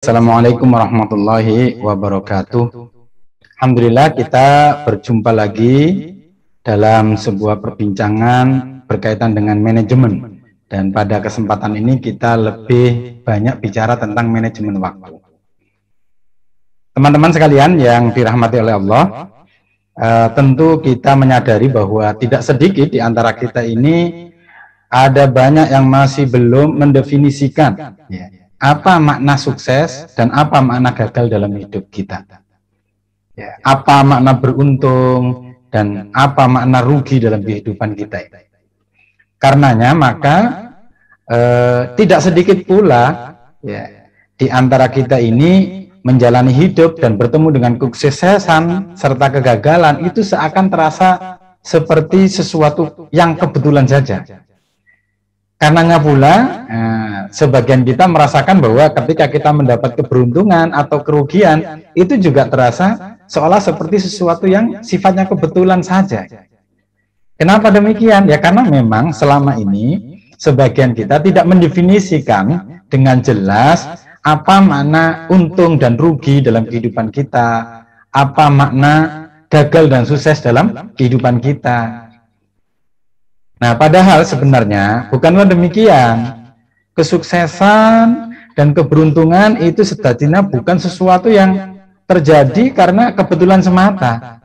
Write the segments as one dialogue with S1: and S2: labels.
S1: Assalamualaikum warahmatullahi wabarakatuh. Alhamdulillah kita berjumpa lagi dalam sebuah perbincangan berkaitan dengan manajemen. Dan pada kesempatan ini kita lebih banyak bicara tentang manajemen waktu. Teman-teman sekalian yang dirahmati oleh Allah, tentu kita menyadari bahwa tidak sedikit di antara kita ini ada banyak yang masih belum mendefinisikan apa makna sukses dan apa makna gagal dalam hidup kita. Apa makna beruntung dan apa makna rugi dalam kehidupan kita. Karenanya maka tidak sedikit pula di antara kita ini menjalani hidup dan bertemu dengan kesuksesan serta kegagalan itu seakan terasa seperti sesuatu yang kebetulan saja. Karenanya pula sebagian kita merasakan bahwa ketika kita mendapat keberuntungan atau kerugian itu juga terasa seolah seperti sesuatu yang sifatnya kebetulan saja. Kenapa demikian? Ya karena memang selama ini sebagian kita tidak mendefinisikan dengan jelas apa makna untung dan rugi dalam kehidupan kita, apa makna gagal dan sukses dalam kehidupan kita. Nah, padahal sebenarnya bukanlah demikian. Kesuksesan dan keberuntungan itu sejatinya bukan sesuatu yang terjadi karena kebetulan semata.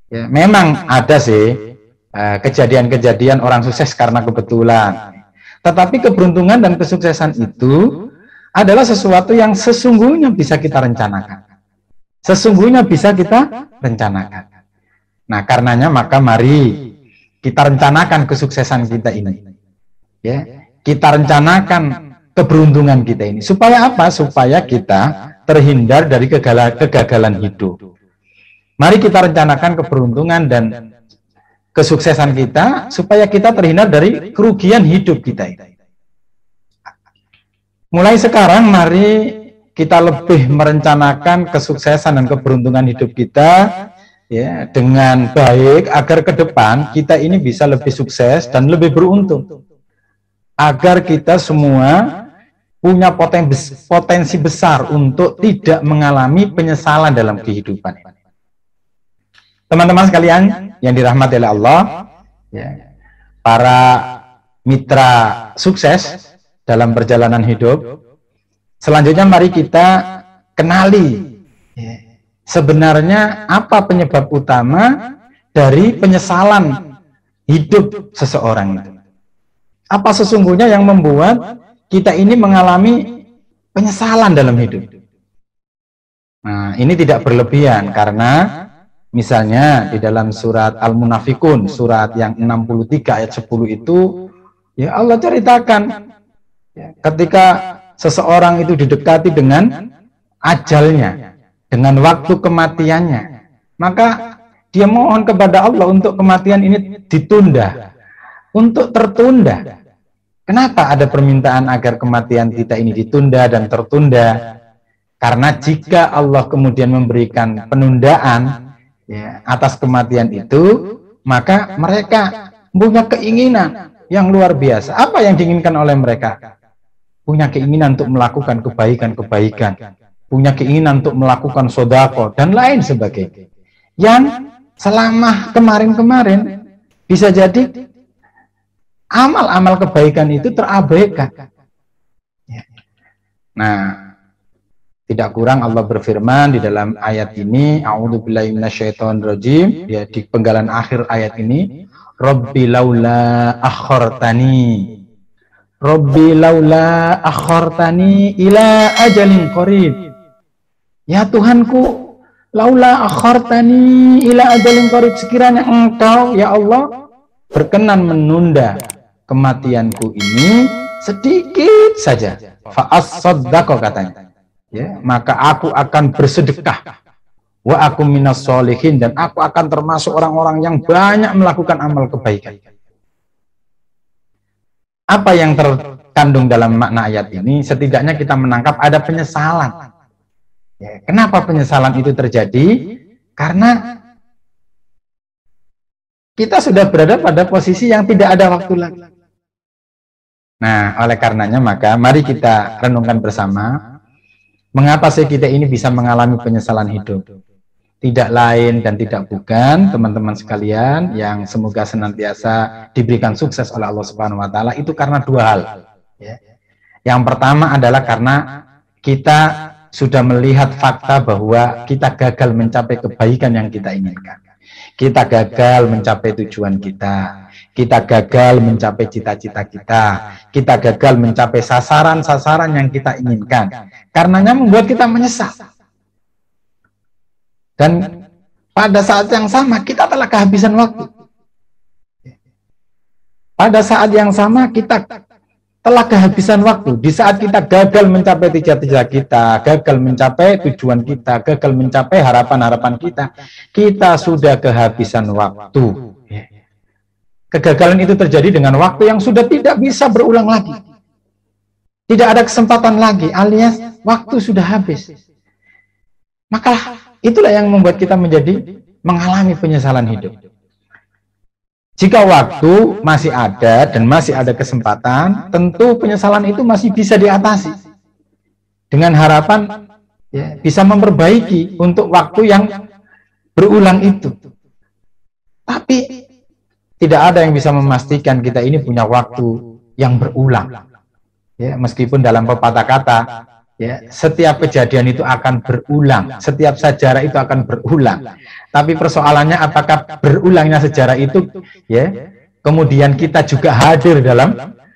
S1: Ya, memang ada sih kejadian-kejadian orang sukses karena kebetulan. Tetapi keberuntungan dan kesuksesan itu adalah sesuatu yang sesungguhnya bisa kita rencanakan. Sesungguhnya bisa kita rencanakan. Nah, karenanya maka mari kita rencanakan kesuksesan kita ini. Ya, kita rencanakan keberuntungan kita ini. Supaya apa? Supaya kita terhindar dari kegagalan hidup. Mari kita rencanakan keberuntungan dan kesuksesan kita supaya kita terhindar dari kerugian hidup kita ini. Mulai sekarang mari kita lebih merencanakan kesuksesan dan keberuntungan hidup kita ya dengan baik agar ke depan kita ini bisa lebih sukses dan lebih beruntung. Agar kita semua punya potensi besar untuk tidak mengalami penyesalan dalam kehidupan. Teman-teman sekalian yang dirahmati oleh Allah, para mitra sukses dalam perjalanan hidup, selanjutnya mari kita kenali sebenarnya apa penyebab utama dari penyesalan hidup seseorang itu. Apa sesungguhnya yang membuat kita ini mengalami penyesalan dalam hidup? Nah, ini tidak berlebihan karena misalnya di dalam surat Al-Munafikun, surat yang 63 ayat 10 itu, ya Allah ceritakan ketika seseorang itu didekati dengan ajalnya, dengan waktu kematiannya, maka dia mohon kepada Allah untuk kematian ini ditunda, untuk tertunda. Kenapa ada permintaan agar kematian kita ini ditunda dan tertunda? Karena jika Allah kemudian memberikan penundaan atas kematian itu, maka mereka punya keinginan yang luar biasa. Apa yang diinginkan oleh mereka? Punya keinginan untuk melakukan kebaikan-kebaikan, punya keinginan untuk melakukan sodako dan lain sebagainya. Yang selama kemarin-kemarin bisa jadi amal-amal kebaikan itu terabaikan. Nah, tidak kurang Allah berfirman di dalam ayat ini, a'udzubillahi minasyaitonirrajim, ya di penggalan akhir ayat ini, Rabbi laula akhartani. Rabbi laula akhartani ila ajalin qarib. Ya Tuhanku, laula akhartani ila ajalin qarib, sekiranya Engkau ya Allah berkenan menunda kematianku ini sedikit saja, fa'as-saddaqo katanya, ya, maka aku akan bersedekah, wa aku minas sholihin, dan aku akan termasuk orang-orang yang banyak melakukan amal kebaikan. Apa yang terkandung dalam makna ayat ini? Setidaknya kita menangkap ada penyesalan. Ya, kenapa penyesalan itu terjadi? Karena kita sudah berada pada posisi yang tidak ada waktu lagi. Nah, oleh karenanya maka mari kita renungkan bersama Mengapa sih kita ini bisa mengalami penyesalan hidup? Tidak lain dan tidak bukan, teman-teman sekalian, yang semoga senantiasa diberikan sukses oleh Allah Subhanahu wa Ta'ala, itu karena dua hal. Ya. Yang pertama adalah karena kita sudah melihat fakta bahwa kita gagal mencapai kebaikan yang kita inginkan. Kita gagal mencapai tujuan kita. Kita gagal mencapai cita-cita kita gagal mencapai sasaran-sasaran yang kita inginkan. Karenanya membuat kita menyesal. Dan pada saat yang sama kita telah kehabisan waktu. Pada saat yang sama kita telah kehabisan waktu. Di saat kita gagal mencapai cita-cita kita, gagal mencapai tujuan kita, gagal mencapai harapan-harapan kita sudah kehabisan waktu. Kegagalan itu terjadi dengan waktu yang sudah tidak bisa berulang lagi. Tidak ada kesempatan lagi, alias waktu sudah habis. Maka itulah yang membuat kita mengalami penyesalan hidup. Jika waktu masih ada dan masih ada kesempatan, tentu penyesalan itu masih bisa diatasi. Dengan harapan ya, bisa memperbaiki untuk waktu yang berulang itu. Tapi tidak ada yang bisa memastikan kita ini punya waktu yang berulang. Ya, meskipun dalam pepatah kata, ya, setiap kejadian itu akan berulang, setiap sejarah itu akan berulang. Tapi persoalannya apakah berulangnya sejarah itu, ya, kemudian kita juga hadir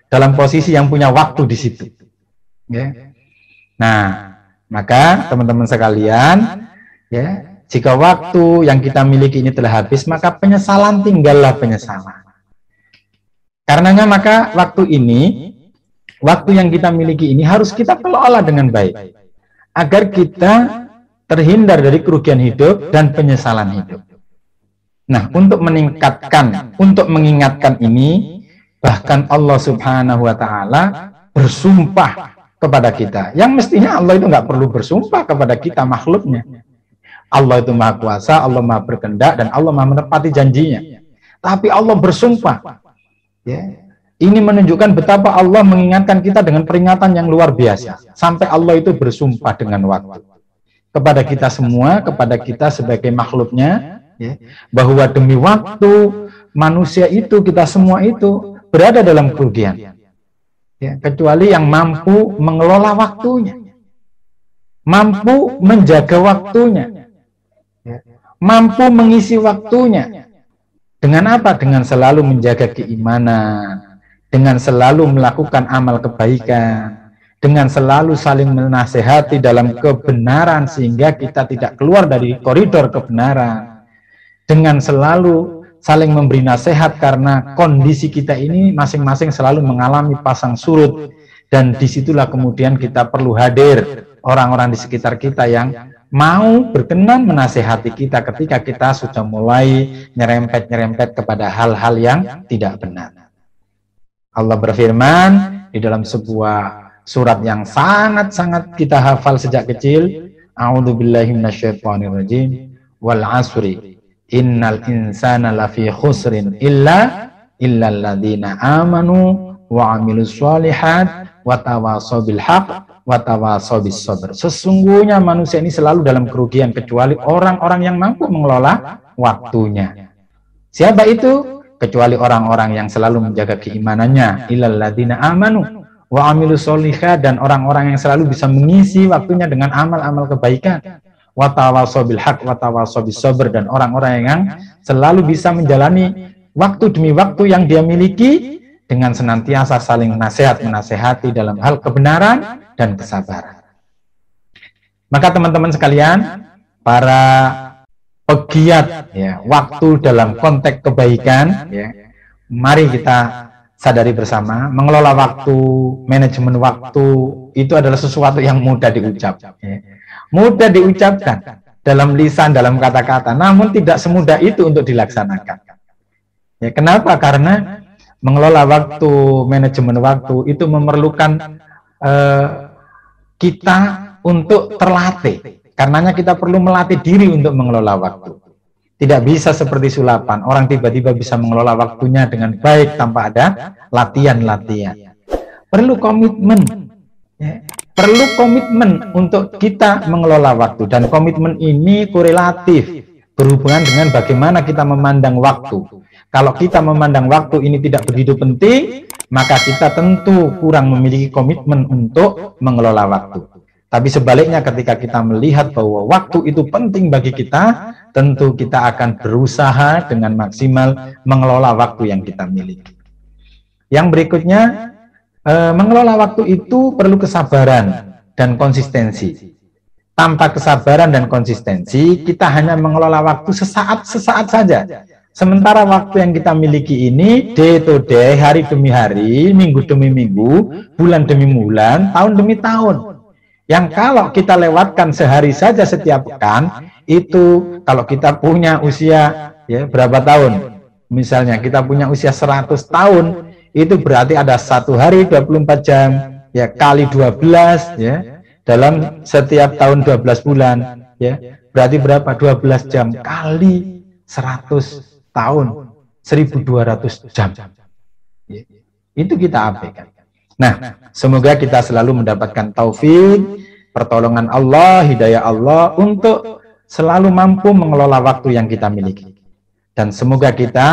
S1: dalam posisi yang punya waktu di situ. Ya. Nah, maka teman-teman sekalian, ya, jika waktu yang kita miliki ini telah habis, maka penyesalan tinggallah penyesalan. Karenanya maka waktu yang kita miliki ini harus kita kelola dengan baik, agar kita terhindar dari kerugian hidup dan penyesalan hidup. Nah, untuk mengingatkan ini, bahkan Allah Subhanahu wa Ta'ala bersumpah kepada kita. Yang mestinya Allah itu nggak perlu bersumpah kepada kita, makhluknya. Allah itu Maha Kuasa, Allah Maha Berkehendak, dan Allah Maha menepati janjinya. Tapi Allah bersumpah. Ya. Ini menunjukkan betapa Allah mengingatkan kita dengan peringatan yang luar biasa. Sampai Allah itu bersumpah dengan waktu. Kepada kita semua, kepada kita sebagai makhluknya, ya, bahwa demi waktu, manusia itu, kita semua itu, berada dalam kerugian. Ya, kecuali yang mampu mengelola waktunya. Mampu menjaga waktunya. Ya, mampu mengisi waktunya. Dengan apa? Dengan selalu menjaga keimanan. Dengan selalu melakukan amal kebaikan. Dengan selalu saling menasehati dalam kebenaran sehingga kita tidak keluar dari koridor kebenaran. Dengan selalu saling memberi nasihat karena kondisi kita ini masing-masing selalu mengalami pasang surut. Dan disitulah kemudian kita perlu hadir orang-orang di sekitar kita yang mau berkenan menasehati kita ketika kita sudah mulai nyerempet-nyerempet kepada hal-hal yang tidak benar. Allah berfirman di dalam sebuah surat yang sangat-sangat kita hafal sejak kecil, A'udzubillahi minasyaitonirrajim, wal asri innal insana lafi khusrin illal ladzina amanu wa amilus sholihat wa tawasaw bil haqq wa tawasaw bis sabr. Sesungguhnya manusia ini selalu dalam kerugian kecuali orang-orang yang mampu mengelola waktunya. Siapa itu? Kecuali orang-orang yang selalu menjaga keimanannya, illal ladzina amanu wa amilus sholihat, dan orang-orang yang selalu bisa mengisi waktunya dengan amal-amal kebaikan, wa tawasaw bil haqq wa tawasaw bis sabr, dan orang-orang yang selalu bisa menjalani waktu demi waktu yang dia miliki dengan senantiasa saling menasehati dalam hal kebenaran dan kesabaran. Maka teman-teman sekalian, para pegiat ya, waktu dalam konteks kebaikan, ya, mari kita sadari bersama, mengelola waktu, manajemen waktu itu adalah sesuatu yang mudah diucap, ya. Mudah diucapkan dalam lisan, dalam kata-kata, namun tidak semudah itu untuk dilaksanakan. Ya, kenapa? Karena mengelola waktu, manajemen waktu itu memerlukan kita untuk terlatih. Karenanya kita perlu melatih diri untuk mengelola waktu. Tidak bisa seperti sulapan, orang tiba-tiba bisa mengelola waktunya dengan baik tanpa ada latihan-latihan. Perlu komitmen, ya. perlu komitmen untuk kita mengelola waktu, dan komitmen ini korelatif berhubungan dengan bagaimana kita memandang waktu. Kalau kita memandang waktu ini tidak begitu penting, maka kita tentu kurang memiliki komitmen untuk mengelola waktu. Tapi sebaliknya, ketika kita melihat bahwa waktu itu penting bagi kita, tentu kita akan berusaha dengan maksimal mengelola waktu yang kita miliki. Yang berikutnya, mengelola waktu itu perlu kesabaran dan konsistensi. Tanpa kesabaran dan konsistensi, kita hanya mengelola waktu sesaat saja. Sementara waktu yang kita miliki ini day to day, hari demi hari, minggu demi minggu, bulan demi bulan, tahun demi tahun. Yang kalau kita lewatkan sehari saja setiap pekan, itu kalau kita punya usia ya berapa tahun? Misalnya kita punya usia 100 tahun, itu berarti ada satu hari 24 jam, ya kali 12 ya. Dalam setiap tahun 12 bulan, ya berarti berapa? 12 jam kali 100 tahun, 1200 jam. Itu kita abaikan. Nah, semoga kita selalu mendapatkan taufik, pertolongan Allah, hidayah Allah untuk selalu mampu mengelola waktu yang kita miliki. Dan semoga kita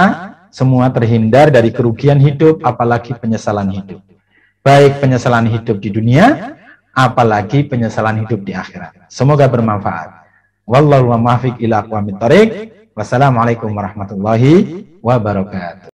S1: semua terhindar dari kerugian hidup, apalagi penyesalan hidup. Baik penyesalan hidup di dunia, apalagi penyesalan hidup di akhirat. Semoga bermanfaat. Wallahu muwaffiq ila aqwamit thoriq. Wassalamualaikum warahmatullahi wabarakatuh.